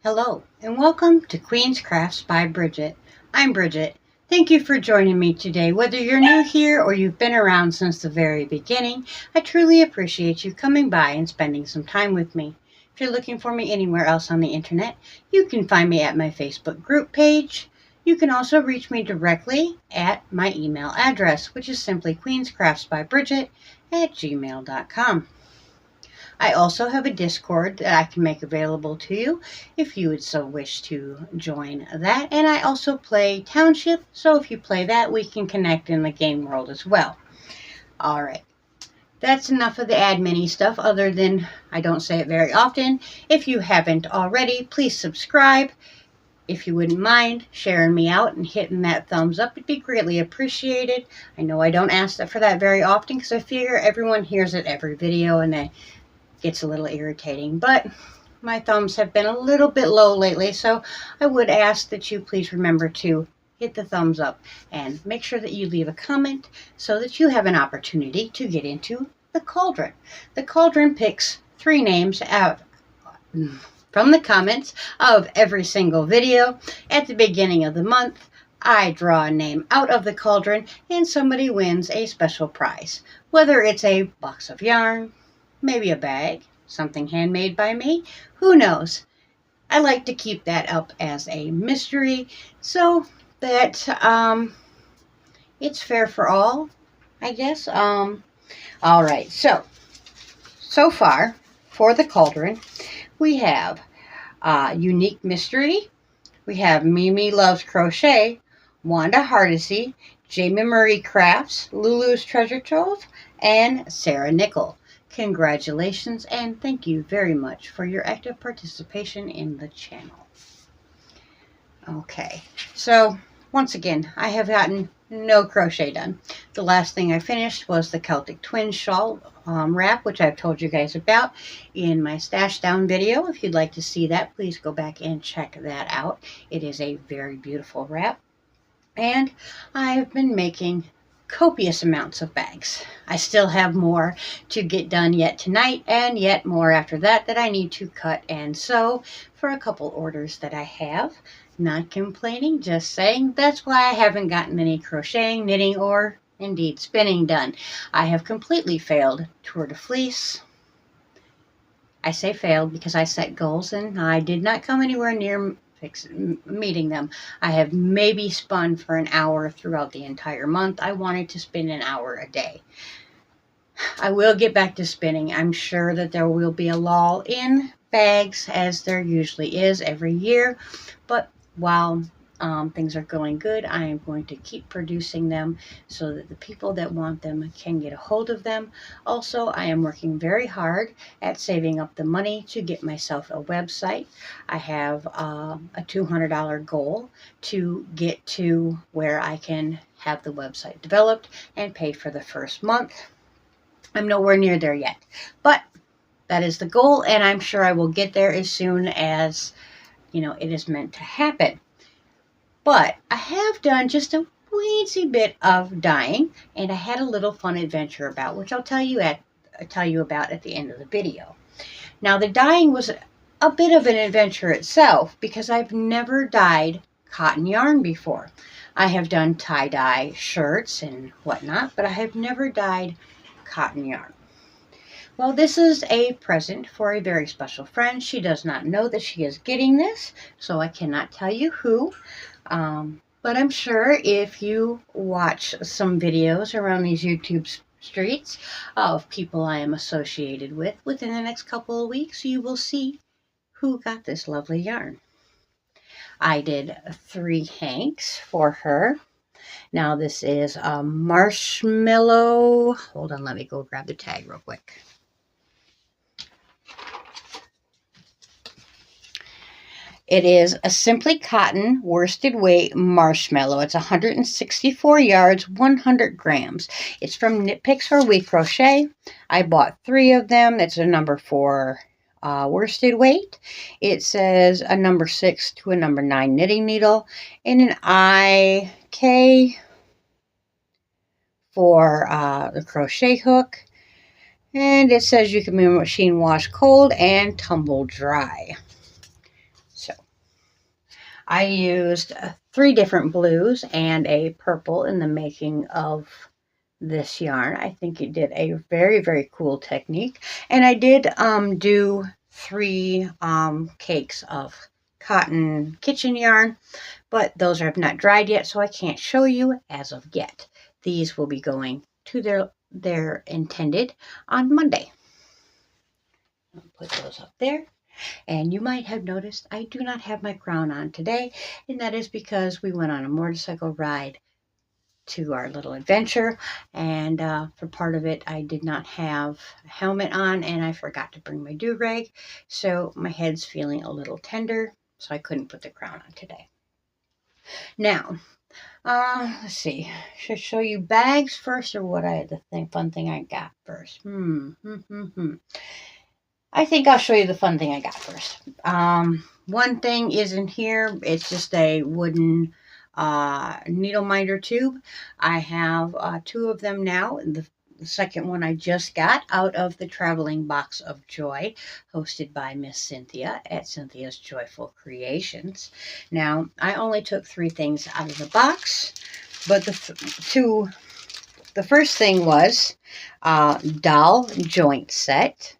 Hello, and welcome to Queenscrafts by Bridget. I'm Bridget. Thank you for joining me today. Whether you're new here or you've been around since the very beginning, I truly appreciate you coming by and spending some time with me. If you're looking for me anywhere else on the internet, you can find me at my Facebook group page. You can also reach me directly at my email address, which is simply queenscraftsbybridget@gmail.com. I also have a Discord that I can make available to you if you would so wish to join that. And I also play Township, so if you play that, we can connect in the game world as well. All right. That's enough of the admin-y stuff, other than I don't say it very often. If you haven't already, please subscribe. If you wouldn't mind sharing me out and hitting that thumbs up, it'd be greatly appreciated. I know I don't ask for that very often because I figure everyone hears it every video and that gets a little irritating, but my thumbs have been a little bit low lately, so I would ask that you please remember to hit the thumbs up and make sure that you leave a comment so that you have an opportunity to get into the cauldron. The cauldron picks 3 names out from the comments of every single video. At the beginning of the month, I draw a name out of the cauldron and somebody wins a special prize, whether it's a box of yarn, maybe a bag, something handmade by me, who knows. I like to keep that up as a mystery so that it's fair for all, I guess. All right, so far for the cauldron, we have Unique Mystery, we have Mimi Loves Crochet, Wanda Hardesty, Jamie Murray Crafts, Lulu's Treasure Trove, and Sarah Nickel. Congratulations and thank you very much for your active participation in the channel. Okay, so once again, I have gotten no crochet done. The last thing I finished was the Celtic Twin shawl wrap, which I've told you guys about in my stash down video. If you'd like to see that, please go back and check that out. It is a very beautiful wrap. And I've been making copious amounts of bags. I still have more to get done yet tonight and yet more after that I need to cut and sew for a couple orders that I have. Not complaining, just saying that's why I haven't gotten any crocheting, knitting, or indeed spinning done. I have completely failed Tour de Fleece. I say failed because I set goals and I did not come anywhere near meeting them. I have maybe spun for an hour throughout the entire month. I wanted to spin an hour a day. I will get back to spinning. I'm sure that there will be a lull in bags, as there usually is every year, but while things are going good, I am going to keep producing them so that the people that want them can get a hold of them. Also, I am working very hard at saving up the money to get myself a website. I have a $200 goal to get to where I can have the website developed and pay for the first month. I'm nowhere near there yet, but that is the goal, and I'm sure I will get there as soon as, it is meant to happen. But I have done just a weensy bit of dyeing, and I had a little fun adventure about, which I'll tell you about at the end of the video. Now, the dyeing was a bit of an adventure itself because I've never dyed cotton yarn before. I have done tie-dye shirts and whatnot, but I have never dyed cotton yarn. Well, this is a present for a very special friend. She does not know that she is getting this, so I cannot tell you who. But I'm sure if you watch some videos around these YouTube streets of people I am associated with within the next couple of weeks, you will see who got this lovely yarn. I did 3 hanks for her. Now this is a marshmallow. Hold on, let me go grab the tag real quick. It is a Simply Cotton worsted weight marshmallow. It's 164 yards, 100 grams. It's from Knit Picks or We Crochet. I bought 3 of them. It's a number 4 worsted weight. It says a number 6 to a number 9 knitting needle and an IK for the crochet hook. And it says you can machine wash cold and tumble dry. So I used 3 different blues and a purple in the making of this yarn. I think it did a very, very cool technique. And I did do 3 cakes of cotton kitchen yarn, but those are not dried yet, so I can't show you as of yet. These will be going to their intended on Monday. I'll put those up there. And you might have noticed I do not have my crown on today, and that is because we went on a motorcycle ride to our little adventure, and for part of it I did not have a helmet on, and I forgot to bring my do-rag, so my head's feeling a little tender, so I couldn't put the crown on today. Now, let's see. Should I show you bags first, or what fun thing I got first? I think I'll show you the fun thing I got first. One thing isn't here. It's just a wooden needle minder tube. I have 2 of them now. The second one I just got out of the Traveling Box of Joy, hosted by Miss Cynthia at Cynthia's Joyful Creations. Now, I only took 3 things out of the box, but the first thing was doll joint set.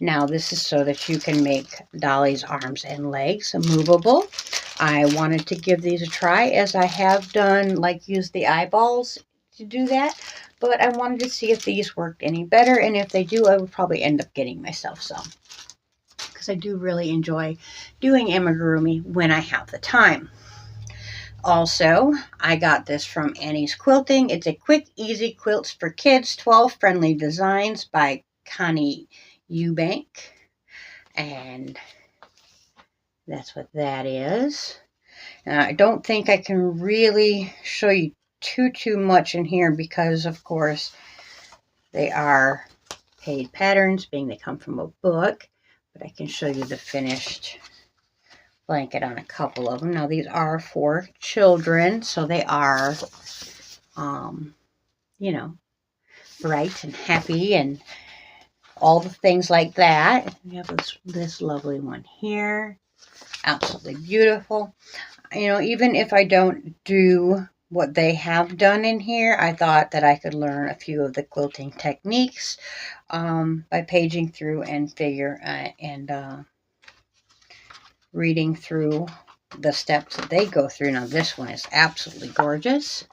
Now, this is so that you can make Dolly's arms and legs movable. I wanted to give these a try, as I have done, like, use the eyeballs to do that. But I wanted to see if these worked any better, and if they do, I would probably end up getting myself some, because I do really enjoy doing amigurumi when I have the time. Also, I got this from Annie's Quilting. It's a quick, easy quilts for kids, 12 friendly designs by Connie Eubank, and that's what that is. I don't think I can really show you too much in here, because of course they are paid patterns, being they come from a book, but I can show you the finished blanket on a couple of them. Now, these are for children, so they are you know, bright and happy and all the things like that. We have this lovely one here. Absolutely beautiful. You know, even if I don't do what they have done in here, I thought that I could learn a few of the quilting techniques by paging through and reading through the steps that they go through. Now, this one is absolutely gorgeous.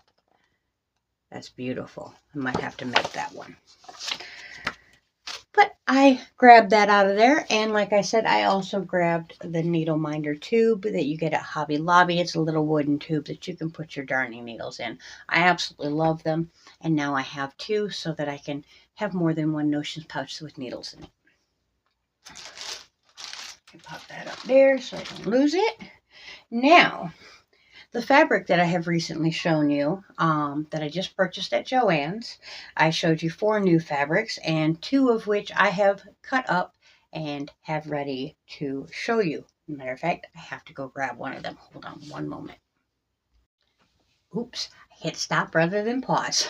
That's beautiful. I might have to make that one. But I grabbed that out of there, and like I said, I also grabbed the needle minder tube that you get at Hobby Lobby. It's a little wooden tube that you can put your darning needles in. I absolutely love them, and now I have 2 so that I can have more than one Notions pouch with needles in it. I pop that up there so I don't lose it. Now, the fabric that I have recently shown you, that I just purchased at Joann's, I showed you 4 new fabrics, and 2 of which I have cut up and have ready to show you. Matter of fact, I have to go grab one of them. Hold on one moment. Oops, I hit stop rather than pause.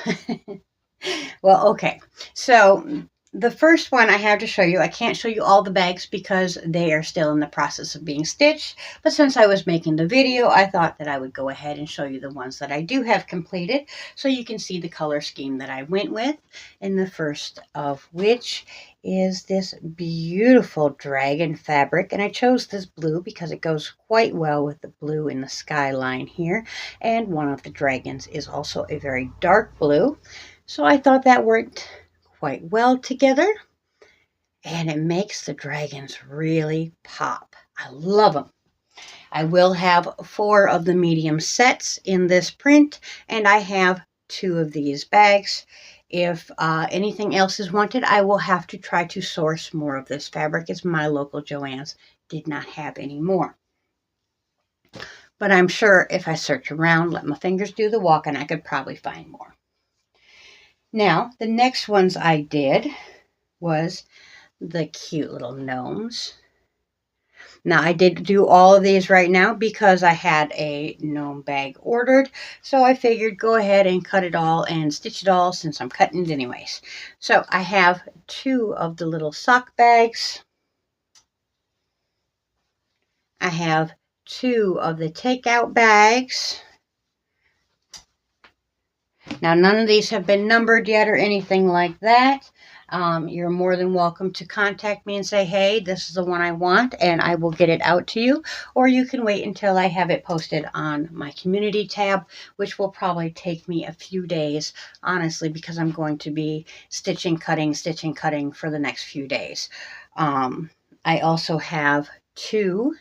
Well, okay, so the first one I have to show you, I can't show you all the bags because they are still in the process of being stitched, but since I was making the video, I thought that I would go ahead and show you the ones that I do have completed, so you can see the color scheme that I went with, and the first of which is this beautiful dragon fabric, and I chose this blue because it goes quite well with the blue in the skyline here, and one of the dragons is also a very dark blue, so I thought that worked quite well together, and it makes the dragons really pop. I love them. I will have 4 of the medium sets in this print, and I have 2 of these bags. If anything else is wanted, I will have to try to source more of this fabric, as my local Joann's did not have any more. But I'm sure if I search around, let my fingers do the walking, I could probably find more. Now, the next ones I did was the cute little gnomes. Now, I did do all of these right now because I had a gnome bag ordered, so I figured go ahead and cut it all and stitch it all since I'm cutting it anyways. So I have 2 of the little sock bags. I have 2 of the takeout bags. Now, none of these have been numbered yet or anything like that. You're more than welcome to contact me and say, hey, this is the one I want, and I will get it out to you. Or you can wait until I have it posted on my community tab, which will probably take me a few days, honestly, because I'm going to be stitching, cutting for the next few days. I also have 2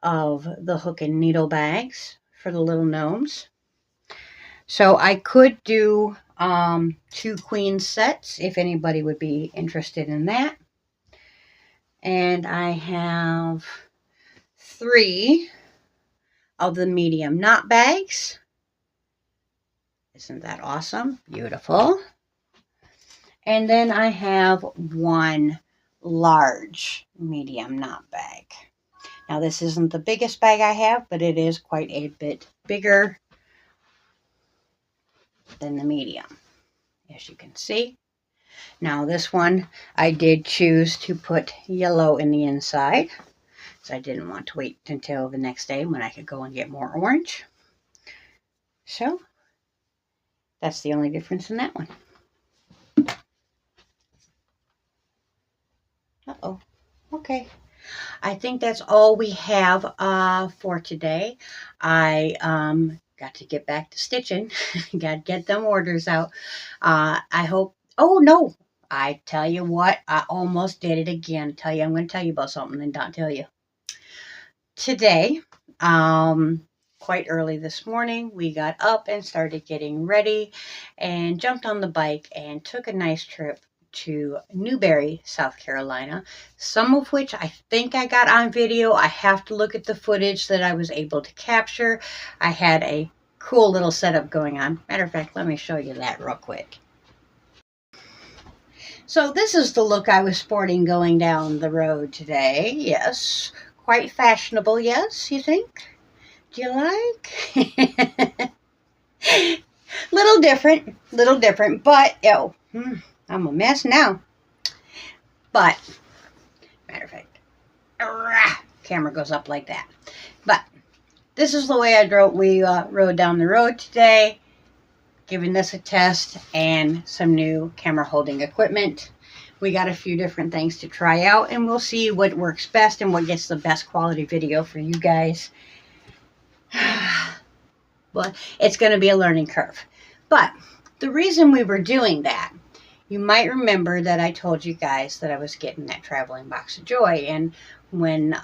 of the hook and needle bags for the little gnomes. So I could do 2 queen sets if anybody would be interested in that. And I have 3 of the medium knot bags. Isn't that awesome? Beautiful. And then I have 1 large medium knot bag. Now this isn't the biggest bag I have, but it is quite a bit bigger than the medium, as you can see. Now this one, I did choose to put yellow in the inside, so I didn't want to wait until the next day when I could go and get more orange. So that's the only difference in that one. Uh-oh. Okay. I think that's all we have for today. I got to get back to stitching. Got to get them orders out. I hope... Oh, no. I tell you what. I almost did it again. I'm going to tell you about something and not tell you. Today, quite early this morning, we got up and started getting ready and jumped on the bike and took a nice trip to Newberry, South Carolina, some of which I think I got on video. I have to look at the footage that I was able to capture. I had a cool little setup going on. Matter of fact, let me show you that real quick. So this is the look I was sporting going down the road today. Yes, quite fashionable, yes, you think? Do you like? Little different, but oh, I'm a mess now. But, matter of fact, camera goes up like that. But this is the way we rode down the road today, giving this a test and some new camera holding equipment. We got a few different things to try out, and we'll see what works best and what gets the best quality video for you guys. But it's going to be a learning curve. But the reason we were doing that, you might remember that I told you guys that I was getting that traveling box of joy. And when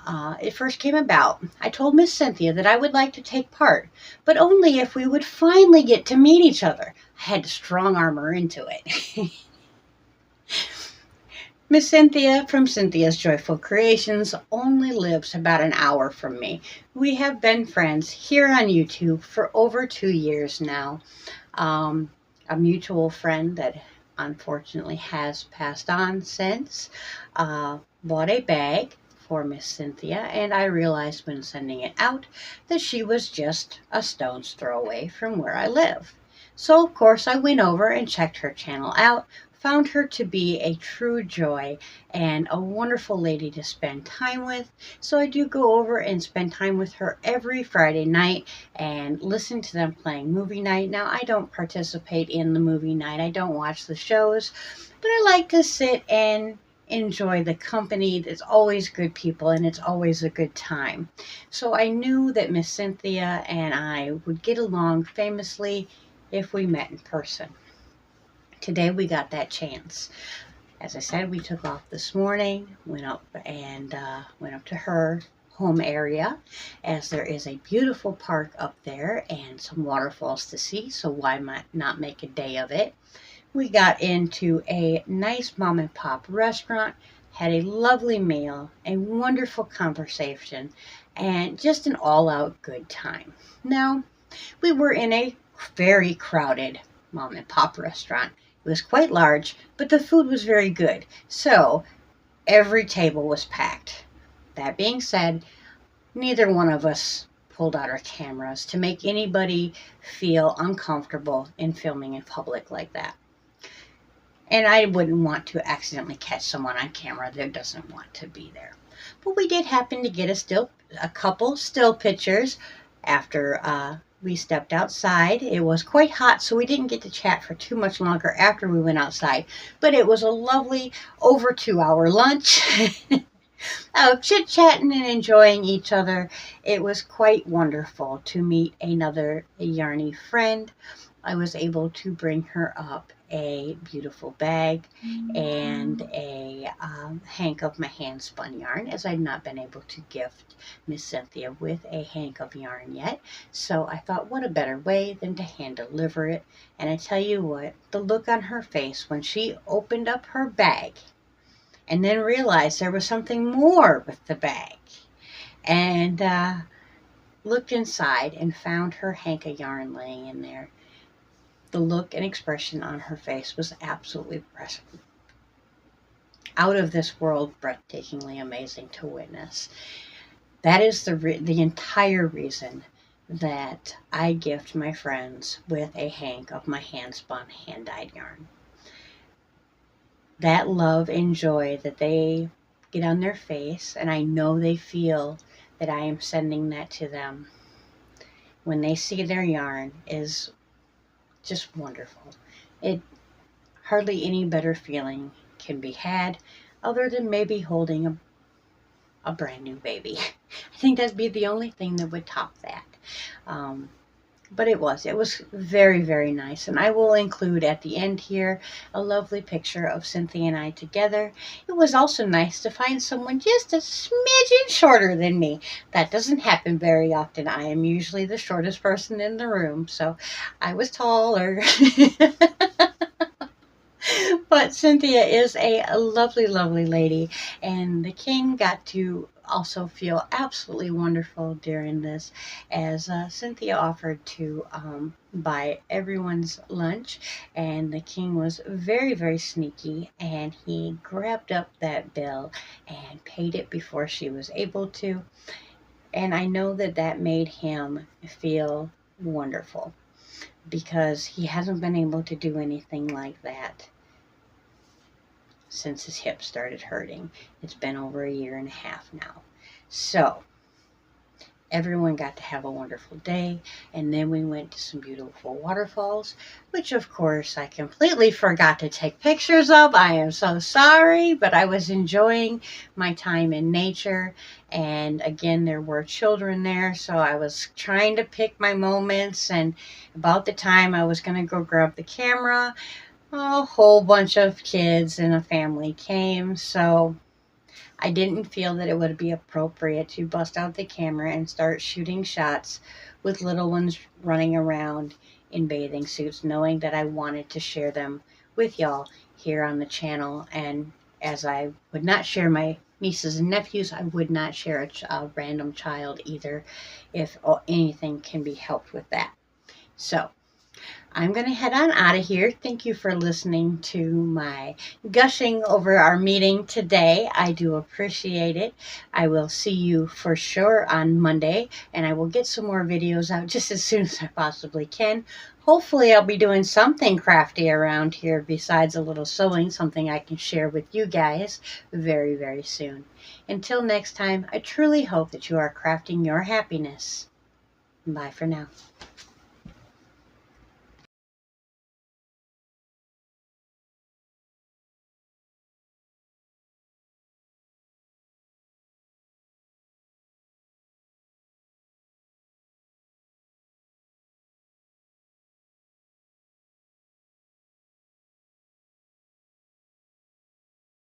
it first came about, I told Miss Cynthia that I would like to take part, but only if we would finally get to meet each other. I had to strong arm her into it. Miss Cynthia from Cynthia's Joyful Creations only lives about an hour from me. We have been friends here on YouTube for over 2 years now. A mutual friend that unfortunately has passed on since bought a bag for Miss Cynthia, and I realized when sending it out that she was just a stone's throw away from where I live. So of course I went over and checked her channel out, found her to be a true joy and a wonderful lady to spend time with. So I do go over and spend time with her every Friday night and listen to them playing movie night. Now, I don't participate in the movie night. I don't watch the shows, but I like to sit and enjoy the company. There's always good people and it's always a good time. So I knew that Miss Cynthia and I would get along famously if we met in person. Today we got that chance. As I said, we took off this morning, went up to her home area, as there is a beautiful park up there and some waterfalls to see, so why not make a day of it? We got into a nice mom and pop restaurant, had a lovely meal, a wonderful conversation, and just an all-out good time. Now, we were in a very crowded mom and pop restaurant. It was quite large, but the food was very good. So every table was packed. That being said, neither one of us pulled out our cameras to make anybody feel uncomfortable in filming in public like that. And I wouldn't want to accidentally catch someone on camera that doesn't want to be there. But we did happen to get a couple still pictures after we stepped outside. It was quite hot, so we didn't get to chat for too much longer after we went outside. But it was a lovely over 2 hour lunch. Chit-chatting and enjoying each other. It was quite wonderful to meet another yarny friend. I was able to bring her up a beautiful bag and a hank of my hand spun yarn, as I'd not been able to gift Miss Cynthia with a hank of yarn yet. So I thought, what a better way than to hand deliver it. And I tell you what, the look on her face when she opened up her bag and then realized there was something more with the bag, and looked inside and found her hank of yarn laying in there. The look and expression on her face was absolutely out of this world, breathtakingly amazing to witness. That is the entire reason that I gift my friends with a hank of my hand-spun, hand-dyed yarn. That love and joy that they get on their face, and I know they feel that I am sending that to them when they see their yarn, is just wonderful. It hardly any better feeling can be had other than maybe holding a brand new baby. I think that'd be the only thing that would top that. But it was very, very nice. And I will include at the end here a lovely picture of Cynthia and I together. It was also nice to find someone just a smidgen shorter than me. That doesn't happen very often. I am usually the shortest person in the room, so I was taller. But Cynthia is a lovely, lovely lady, and the king got to also feel absolutely wonderful during this, as Cynthia offered to buy everyone's lunch, and the king was very, very sneaky, and he grabbed up that bill and paid it before she was able to, and I know that that made him feel wonderful, because he hasn't been able to do anything like that since his hip started hurting. It's been over 1.5 years now. So everyone got to have a wonderful day, and then we went to some beautiful waterfalls, which of course I completely forgot to take pictures of. I am so sorry, but I was enjoying my time in nature, and again, there were children there, so I was trying to pick my moments, and about the time I was going to go grab the camera, a whole bunch of kids and a family came, so I didn't feel that it would be appropriate to bust out the camera and start shooting shots with little ones running around in bathing suits, knowing that I wanted to share them with y'all here on the channel. And as I would not share my nieces and nephews, I would not share a random child either, if anything can be helped with that. So I'm going to head on out of here. Thank you for listening to my gushing over our meeting today. I do appreciate it. I will see you for sure on Monday, and I will get some more videos out just as soon as I possibly can. Hopefully I'll be doing something crafty around here besides a little sewing, something I can share with you guys very, very soon. Until next time, I truly hope that you are crafting your happiness. Bye for now.